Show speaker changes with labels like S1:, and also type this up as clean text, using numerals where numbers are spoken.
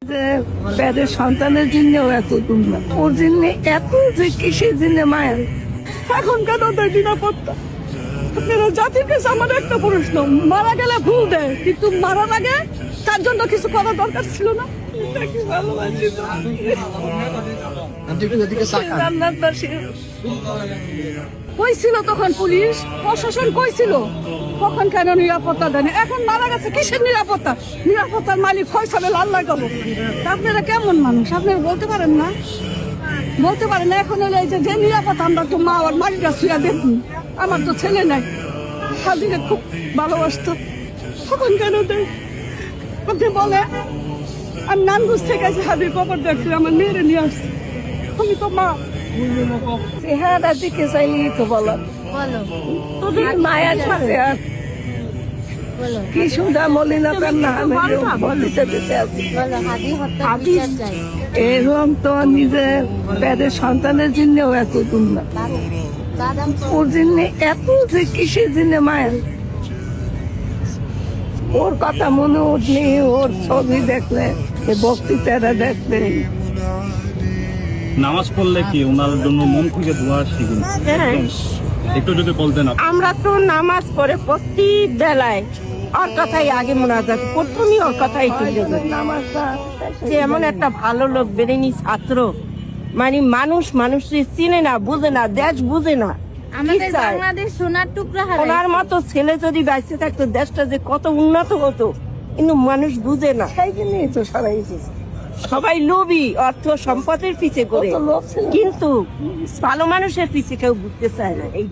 S1: যে প্যারের সন্তানের জন্যও এত দুর্নাম, ওর জন্য এত যে কিসের জন্য মায়ের এখন কেন ওদের নিরাপত্তা। আপনারা জাতির কাছে আমার একটা প্রশ্ন, মারা গেলে ভুল দেয় কিন্তু মারার আগে তার জন্য কিছু করার দরকার ছিল না? তাকে ভালোবাসি তো। কই ছিল তখন পুলিশ প্রশাসন, কই ছিল তখন? কেন নিরাপত্তা দেন? এখন মারা গেছে, কিসের নিরাপত্তা? নিরাপত্তার মালিক ফয়সালের আল্লাহ কবর। আপনারা কেমন মানুষ আপনারা বলতে পারেন না? বলতে পারেন না? এখন হলো এই যে নিরাপত্তা, আমরা তো মা আর মালিকা শুয়া দেখুন, আমার তো ছেলে নাই, হাজিরে খুব ভালোবাসতো, তখন কেন দেয়? আপনি বলে আমি নানগুজ থেকে এসে হাজির কবর দেখছি, আমার মেয়েরে নিয়ে আসছি, আমি তো মা। চেহারা দিকে চাইলেই তো বলো মায়া কি সুন্দর মলিনতার নাম এরকম তো নিজের প্যারের সন্তানের জন্যও এত দুর্নাম, ওর জন্য এত যে কিসের জন্য মায়ের। ওর কথা মনে উঠলে, ওর ছবি দেখলে, বক্তৃতাটা দেখলে।
S2: নামাজ পড়লে কি ওনার জন্য মন থেকে দোয়া আসছে? একটু যদি বলতেন।
S3: আমরা তো নামাজ পড়ে প্রতি বেলায় ওর কথাই আগে মোনাজাত, প্রথমই ওর কথাই তুলে ধরি। যে এমন একটা ভালো লোক বেরেনি ছাত্র, মানে মানুষ মানুষকে চিনে না, বুঝে না, দেশ বুঝে না।
S4: আমাদের বাংলাদেশ সোনার টুকরা
S3: ওনার মতো ছেলে যদি বেঁচে থাকতো দেশটা যে কত উন্নত হতো, কিন্তু মানুষ বুঝে না।
S1: সেই জন্যই তো
S3: সবাই লোভী, অর্থ সম্পদের পিছে করে, কিন্তু ভালো মানুষের পিছে কেউ বুঝতে চায় না। এই